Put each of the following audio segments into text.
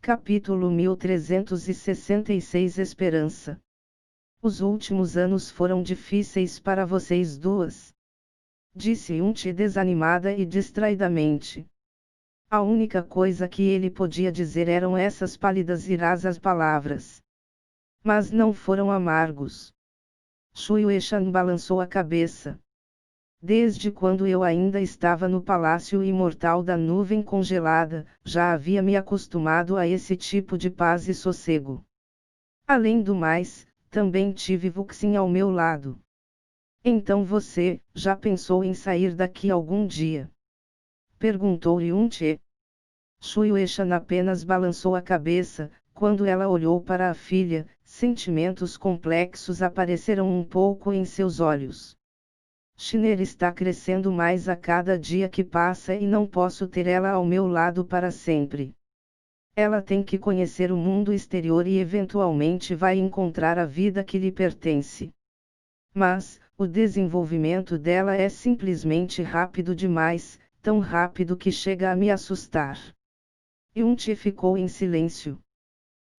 Capítulo 1366 Esperança. Os últimos anos foram difíceis para vocês duas, disse Yunti desanimada e distraidamente. A única coisa que ele podia dizer eram essas pálidas e rasas palavras. Mas não foram amargos. Shueishan balançou a cabeça. Desde quando eu ainda estava no palácio imortal da nuvem congelada, já havia me acostumado a esse tipo de paz e sossego. Além do mais, também tive Vuxin ao meu lado. Então você, já pensou em sair daqui algum dia? Perguntou Yunti. Shueishan apenas balançou a cabeça. Quando ela olhou para a filha, sentimentos complexos apareceram um pouco em seus olhos. Shiner está crescendo mais a cada dia que passa e não posso ter ela ao meu lado para sempre. Ela tem que conhecer o mundo exterior e eventualmente vai encontrar a vida que lhe pertence. Mas, o desenvolvimento dela é simplesmente rápido demais, tão rápido que chega a me assustar. Yunti ficou em silêncio.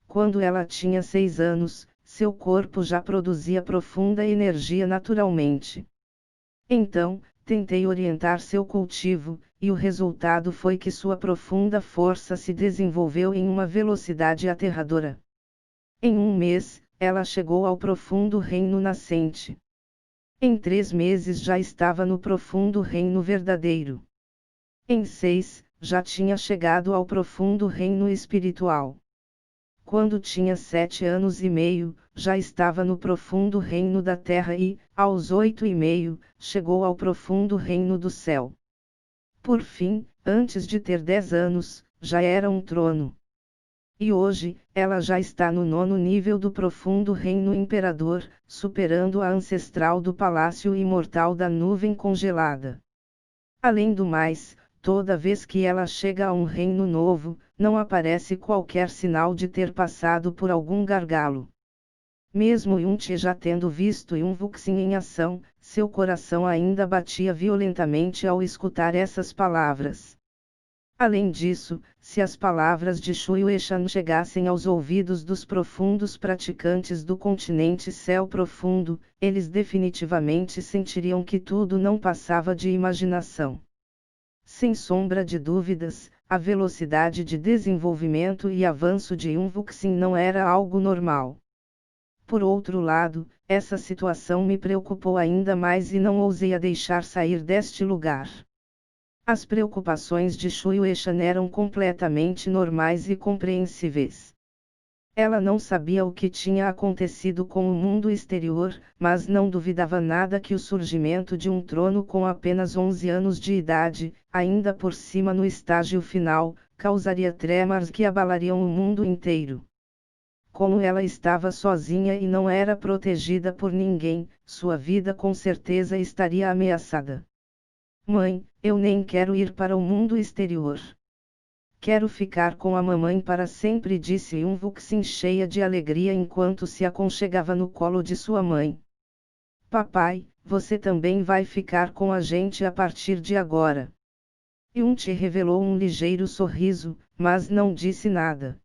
Quando ela tinha 6 anos, seu corpo já produzia profunda energia naturalmente. Então, tentei orientar seu cultivo, e o resultado foi que sua profunda força se desenvolveu em uma velocidade aterradora. Em 1 mês, ela chegou ao profundo reino nascente. Em 3 meses já estava no profundo reino verdadeiro. Em 6, já tinha chegado ao profundo reino espiritual. Quando tinha 7 anos e meio, já estava no profundo reino da terra e, aos 8 e meio, chegou ao profundo reino do céu. Por fim, antes de ter 10 anos, já era um trono. E hoje, ela já está no 9º nível do profundo reino imperador, superando a ancestral do palácio imortal da nuvem congelada. Além do mais, toda vez que ela chega a um reino novo, não aparece qualquer sinal de ter passado por algum gargalo. Mesmo Yunti já tendo visto Vuxin em ação, seu coração ainda batia violentamente ao escutar essas palavras. Além disso, se as palavras de Shueishan chegassem aos ouvidos dos profundos praticantes do continente Céu Profundo, eles definitivamente sentiriam que tudo não passava de imaginação. Sem sombra de dúvidas, a velocidade de desenvolvimento e avanço de Vuxin não era algo normal. Por outro lado, essa situação me preocupou ainda mais e não ousei a deixar sair deste lugar. As preocupações de Shueishan eram completamente normais e compreensíveis. Ela não sabia o que tinha acontecido com o mundo exterior, mas não duvidava nada que o surgimento de um trono com apenas 11 anos de idade, ainda por cima no estágio final, causaria tremores que abalariam o mundo inteiro. Como ela estava sozinha e não era protegida por ninguém, sua vida com certeza estaria ameaçada. Mãe, eu nem quero ir para o mundo exterior. Quero ficar com a mamãe para sempre, disse Vuxin cheia de alegria enquanto se aconchegava no colo de sua mãe. Papai, você também vai ficar com a gente a partir de agora. Yunti revelou um ligeiro sorriso, mas não disse nada.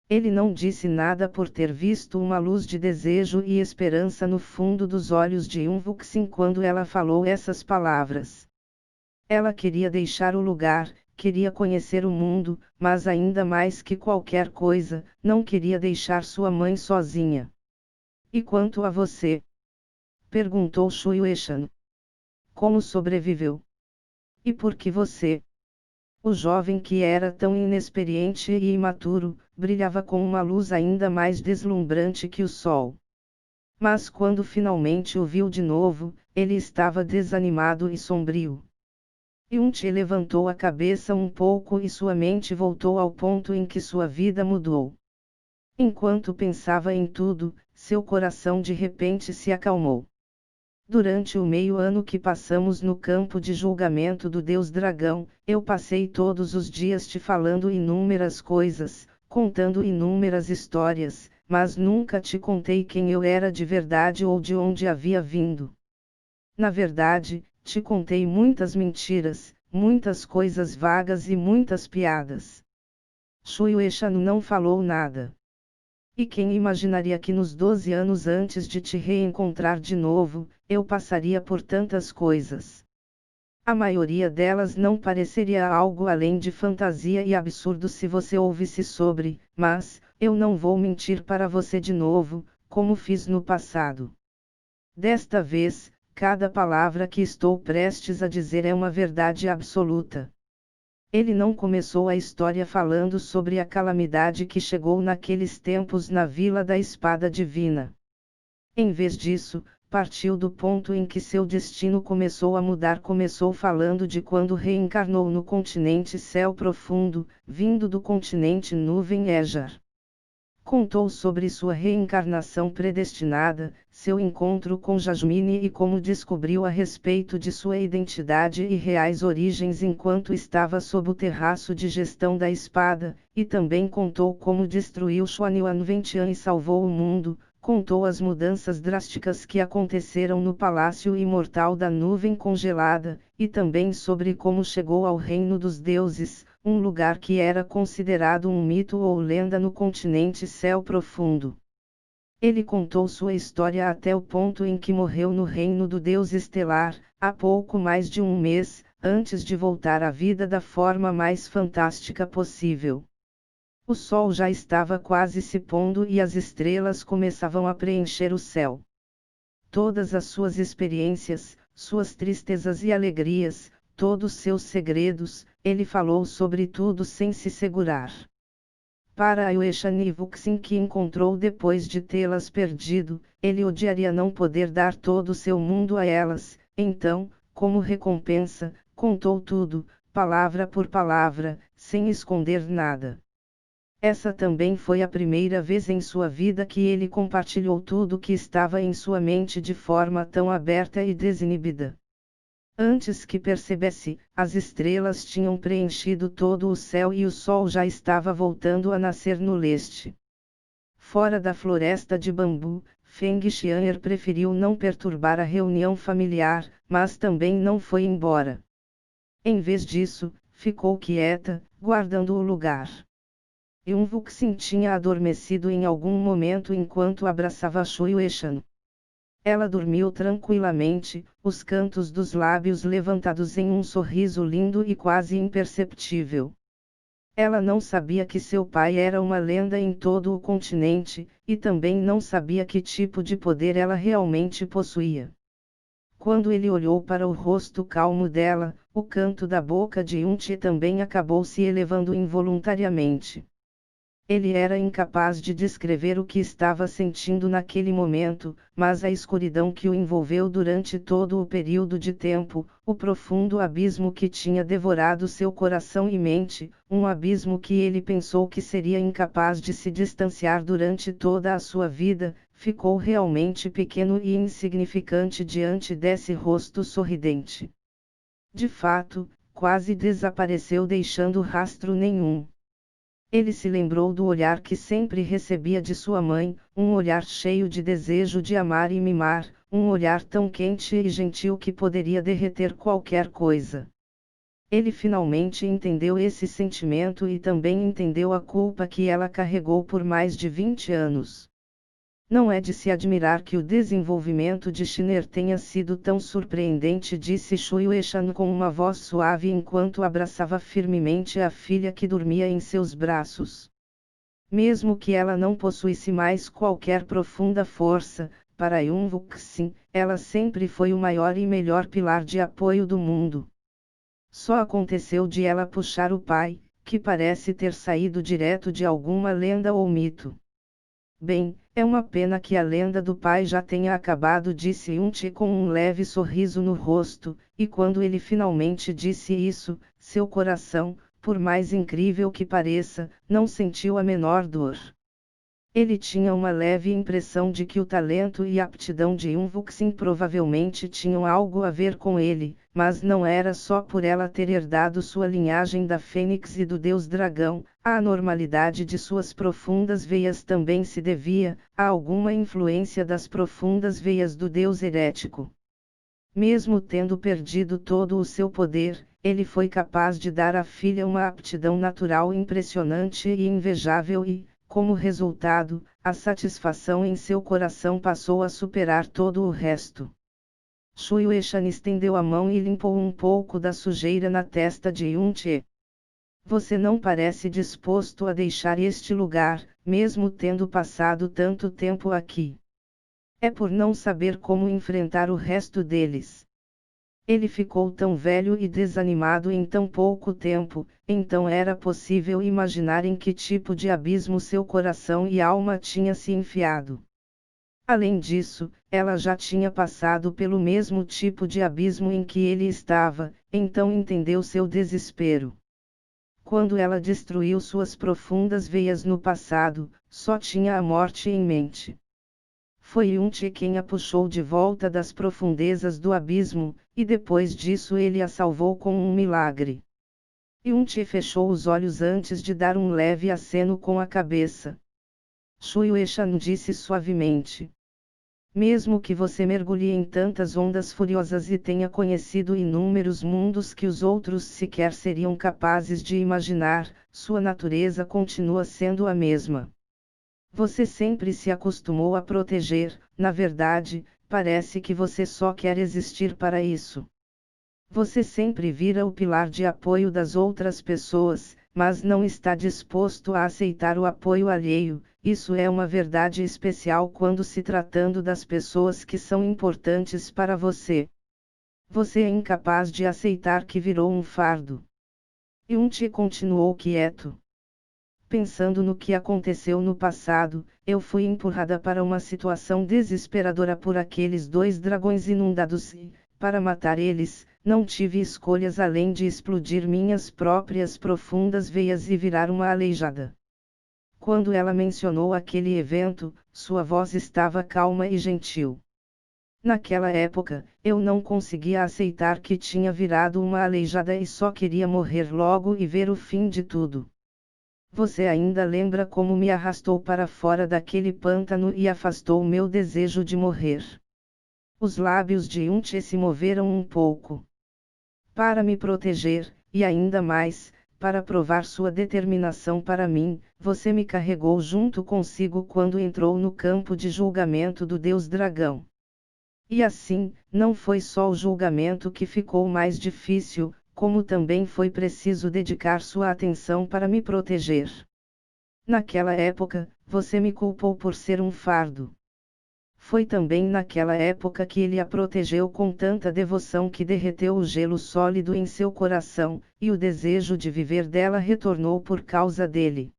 Ele não disse nada por ter visto uma luz de desejo e esperança no fundo dos olhos de Vuxin quando ela falou essas palavras. Ela queria deixar o lugar, queria conhecer o mundo, mas ainda mais que qualquer coisa, não queria deixar sua mãe sozinha. E quanto a você? Perguntou Shueishan. Como sobreviveu? E por que você? O jovem que era tão inexperiente e imaturo, brilhava com uma luz ainda mais deslumbrante que o sol. Mas quando finalmente o viu de novo, ele estava desanimado e sombrio. Yunti levantou a cabeça um pouco e sua mente voltou ao ponto em que sua vida mudou. Enquanto pensava em tudo, seu coração de repente se acalmou. Durante o meio ano que passamos no campo de julgamento do Deus Dragão, eu passei todos os dias te falando inúmeras coisas, contando inúmeras histórias, mas nunca te contei quem eu era de verdade ou de onde havia vindo. Na verdade, te contei muitas mentiras, muitas coisas vagas e muitas piadas. Shueisha não falou nada. E quem imaginaria que nos 12 anos antes de te reencontrar de novo, eu passaria por tantas coisas? A maioria delas não pareceria algo além de fantasia e absurdo se você ouvisse sobre, mas, eu não vou mentir para você de novo, como fiz no passado. Desta vez, cada palavra que estou prestes a dizer é uma verdade absoluta. Ele não começou a história falando sobre a calamidade que chegou naqueles tempos na Vila da Espada Divina. Em vez disso, partiu do ponto em que seu destino começou a mudar. Começou falando de quando reencarnou no continente Céu Profundo, vindo do continente Nuvem Ejar. Contou sobre sua reencarnação predestinada, seu encontro com Jasmine e como descobriu a respeito de sua identidade e reais origens enquanto estava sob o terraço de gestão da espada, e também contou como destruiu Xuanyuan Ventian e salvou o mundo. Contou as mudanças drásticas que aconteceram no Palácio Imortal da Nuvem Congelada, e também sobre como chegou ao Reino dos Deuses, um lugar que era considerado um mito ou lenda no continente Céu Profundo. Ele contou sua história até o ponto em que morreu no Reino do Deus Estelar, há pouco mais de um mês, antes de voltar à vida da forma mais fantástica possível. O sol já estava quase se pondo e as estrelas começavam a preencher o céu. Todas as suas experiências, suas tristezas e alegrias, todos seus segredos, ele falou sobre tudo sem se segurar. Para Ayuesha Nivuxin que encontrou depois de tê-las perdido, ele odiaria não poder dar todo o seu mundo a elas, então, como recompensa, contou tudo, palavra por palavra, sem esconder nada. Essa também foi a primeira vez em sua vida que ele compartilhou tudo o que estava em sua mente de forma tão aberta e desinibida. Antes que percebesse, as estrelas tinham preenchido todo o céu e o sol já estava voltando a nascer no leste. Fora da floresta de bambu, Feng Xian'er preferiu não perturbar a reunião familiar, mas também não foi embora. Em vez disso, ficou quieta, guardando o lugar. Yunvuxin tinha adormecido em algum momento enquanto abraçava Shueisha. Ela dormiu tranquilamente, os cantos dos lábios levantados em um sorriso lindo e quase imperceptível. Ela não sabia que seu pai era uma lenda em todo o continente, e também não sabia que tipo de poder ela realmente possuía. Quando ele olhou para o rosto calmo dela, o canto da boca de Yunti também acabou se elevando involuntariamente. Ele era incapaz de descrever o que estava sentindo naquele momento, mas a escuridão que o envolveu durante todo o período de tempo, o profundo abismo que tinha devorado seu coração e mente, um abismo que ele pensou que seria incapaz de se distanciar durante toda a sua vida, ficou realmente pequeno e insignificante diante desse rosto sorridente. De fato, quase desapareceu deixando rastro nenhum. Ele se lembrou do olhar que sempre recebia de sua mãe, um olhar cheio de desejo de amar e mimar, um olhar tão quente e gentil que poderia derreter qualquer coisa. Ele finalmente entendeu esse sentimento e também entendeu a culpa que ela carregou por mais de 20 anos. Não é de se admirar que o desenvolvimento de Shiner tenha sido tão surpreendente, disse Shueisha com uma voz suave enquanto abraçava firmemente a filha que dormia em seus braços. Mesmo que ela não possuísse mais qualquer profunda força, para Yunvuxin, ela sempre foi o maior e melhor pilar de apoio do mundo. Só aconteceu de ela puxar o pai, que parece ter saído direto de alguma lenda ou mito. Bem, é uma pena que a lenda do pai já tenha acabado, disse Yunti com um leve sorriso no rosto, e quando ele finalmente disse isso, seu coração, por mais incrível que pareça, não sentiu a menor dor. Ele tinha uma leve impressão de que o talento e aptidão de Yunvuxin provavelmente tinham algo a ver com ele, mas não era só por ela ter herdado sua linhagem da Fênix e do Deus Dragão, a anormalidade de suas profundas veias também se devia a alguma influência das profundas veias do Deus Herético. Mesmo tendo perdido todo o seu poder, ele foi capaz de dar à filha uma aptidão natural impressionante e invejável e, como resultado, a satisfação em seu coração passou a superar todo o resto. Shueishan estendeu a mão e limpou um pouco da sujeira na testa de Yunche. Você não parece disposto a deixar este lugar, mesmo tendo passado tanto tempo aqui. É por não saber como enfrentar o resto deles. Ele ficou tão velho e desanimado em tão pouco tempo, então era possível imaginar em que tipo de abismo seu coração e alma tinha se enfiado. Além disso, ela já tinha passado pelo mesmo tipo de abismo em que ele estava, então entendeu seu desespero. Quando ela destruiu suas profundas veias no passado, só tinha a morte em mente. Foi Yunche quem a puxou de volta das profundezas do abismo, e depois disso ele a salvou com um milagre. Yunche fechou os olhos antes de dar um leve aceno com a cabeça. Shueishan disse suavemente. Mesmo que você mergulhe em tantas ondas furiosas e tenha conhecido inúmeros mundos que os outros sequer seriam capazes de imaginar, sua natureza continua sendo a mesma. Você sempre se acostumou a proteger, na verdade, parece que você só quer existir para isso. Você sempre vira o pilar de apoio das outras pessoas, mas não está disposto a aceitar o apoio alheio. Isso é uma verdade especial quando se tratando das pessoas que são importantes para você. Você é incapaz de aceitar que virou um fardo. Yunche continuou quieto. Pensando no que aconteceu no passado, eu fui empurrada para uma situação desesperadora por aqueles dois dragões inundados e, para matar eles, não tive escolhas além de explodir minhas próprias profundas veias e virar uma aleijada. Quando ela mencionou aquele evento, sua voz estava calma e gentil. Naquela época, eu não conseguia aceitar que tinha virado uma aleijada e só queria morrer logo e ver o fim de tudo. Você ainda lembra como me arrastou para fora daquele pântano e afastou meu desejo de morrer? Os lábios de Yunche se moveram um pouco. Para me proteger, e ainda mais, para provar sua determinação para mim, você me carregou junto consigo quando entrou no campo de julgamento do Deus Dragão. E assim, não foi só o julgamento que ficou mais difícil, como também foi preciso dedicar sua atenção para me proteger. Naquela época, você me culpou por ser um fardo. Foi também naquela época que ele a protegeu com tanta devoção que derreteu o gelo sólido em seu coração, e o desejo de viver dela retornou por causa dele.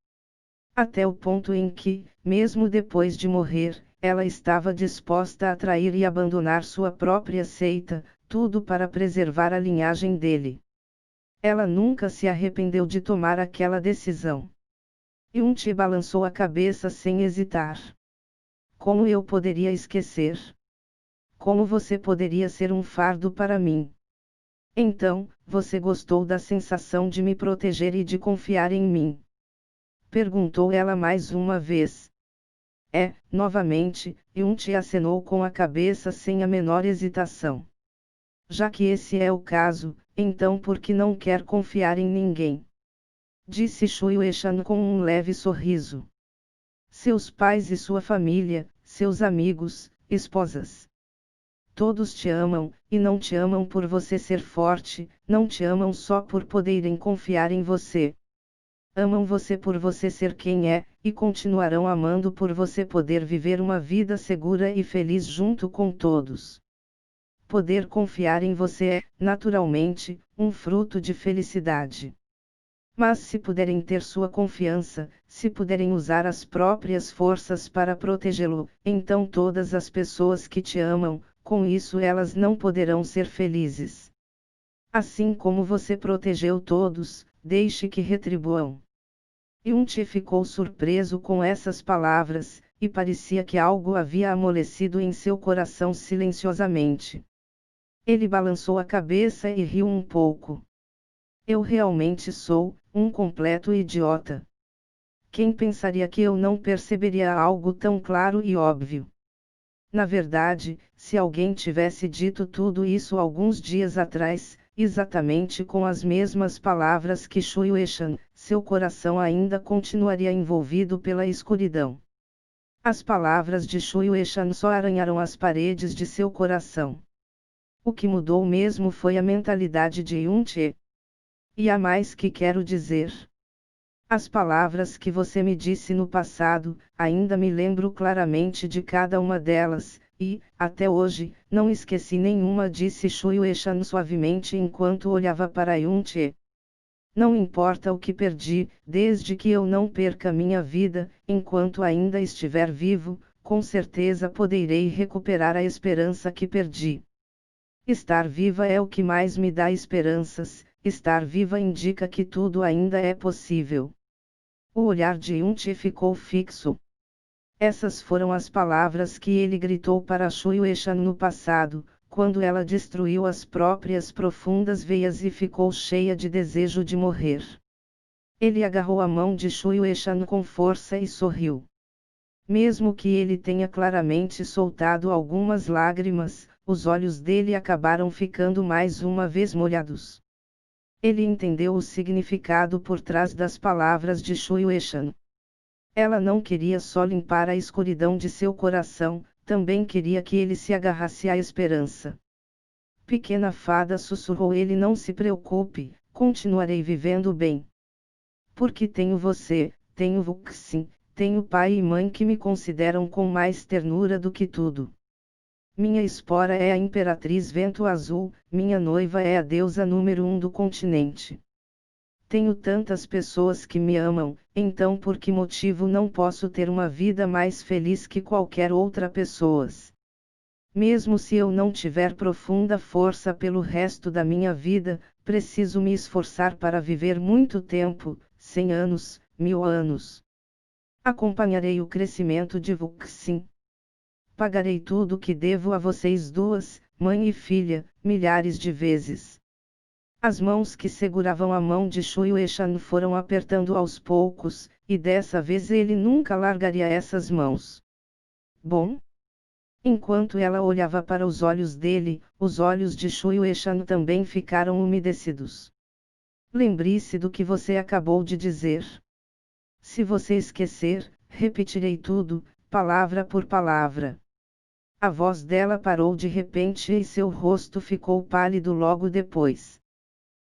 Até o ponto em que, mesmo depois de morrer, ela estava disposta a trair e abandonar sua própria seita, tudo para preservar a linhagem dele. Ela nunca se arrependeu de tomar aquela decisão. Yunche balançou a cabeça sem hesitar. Como eu poderia esquecer? Como você poderia ser um fardo para mim? Então, você gostou da sensação de me proteger e de confiar em mim? Perguntou ela mais uma vez. Novamente, Yunche acenou com a cabeça sem a menor hesitação. Já que esse é o caso, então por que não quer confiar em ninguém? Disse Shueishan com um leve sorriso. Seus pais e sua família, seus amigos, esposas. Todos te amam, e não te amam por você ser forte, não te amam só por poderem confiar em você. Amam você por você ser quem é, e continuarão amando por você poder viver uma vida segura e feliz junto com todos. Poder confiar em você é, naturalmente, um fruto de felicidade. Mas se puderem ter sua confiança, se puderem usar as próprias forças para protegê-lo, então todas as pessoas que te amam, com isso elas não poderão ser felizes. Assim como você protegeu todos, deixe que retribuam. Yunche ficou surpreso com essas palavras, e parecia que algo havia amolecido em seu coração silenciosamente. Ele balançou a cabeça e riu um pouco. Eu realmente sou um completo idiota. Quem pensaria que eu não perceberia algo tão claro e óbvio? Na verdade, se alguém tivesse dito tudo isso alguns dias atrás, exatamente com as mesmas palavras que Shui Wei-shan, seu coração ainda continuaria envolvido pela escuridão. As palavras de Shui Wei-shan só arranharam as paredes de seu coração. O que mudou mesmo foi a mentalidade de Yun-che. E há mais que quero dizer. As palavras que você me disse no passado, ainda me lembro claramente de cada uma delas, e, até hoje, não esqueci nenhuma, disse Shui Wei-shan suavemente enquanto olhava para Yun-che. Não importa o que perdi, desde que eu não perca minha vida, enquanto ainda estiver vivo, com certeza poderei recuperar a esperança que perdi. Estar viva é o que mais me dá esperanças, estar viva indica que tudo ainda é possível. O olhar de Yun-che ficou fixo. Essas foram as palavras que ele gritou para Shui Wei-shan no passado, quando ela destruiu as próprias profundas veias e ficou cheia de desejo de morrer. Ele agarrou a mão de Shui Wei-shan com força e sorriu. Mesmo que ele tenha claramente soltado algumas lágrimas, os olhos dele acabaram ficando mais uma vez molhados. Ele entendeu o significado por trás das palavras de Shui Wei-shan. Ela não queria só limpar a escuridão de seu coração, também queria que ele se agarrasse à esperança. Pequena fada, sussurrou ele, não se preocupe, continuarei vivendo bem. Porque tenho você, tenho Vuxin, tenho pai e mãe que me consideram com mais ternura do que tudo. Minha espora é a Imperatriz Vento Azul, minha noiva é a deusa número 1 do continente. Tenho tantas pessoas que me amam, então por que motivo não posso ter uma vida mais feliz que qualquer outra pessoa? Mesmo se eu não tiver profunda força pelo resto da minha vida, preciso me esforçar para viver muito tempo, 100 anos, 1000 anos. Acompanharei o crescimento de Vuxin. Pagarei tudo o que devo a vocês duas, mãe e filha, milhares de vezes. As mãos que seguravam a mão de Shui Wei-shan foram apertando aos poucos, e dessa vez ele nunca largaria essas mãos. Bom? Enquanto ela olhava para os olhos dele, os olhos de Shui Wei-shan também ficaram umedecidos. Lembre-se do que você acabou de dizer. Se você esquecer, repetirei tudo, palavra por palavra. A voz dela parou de repente e seu rosto ficou pálido logo depois.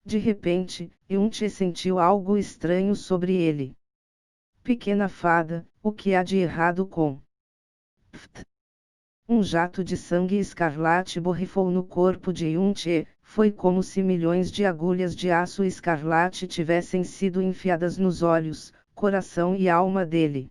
De repente, Yun-che sentiu algo estranho sobre ele. Pequena fada, o que há de errado com... Pft. Um jato de sangue escarlate borrifou no corpo de Yun-che, foi como se milhões de agulhas de aço escarlate tivessem sido enfiadas nos olhos, coração e alma dele.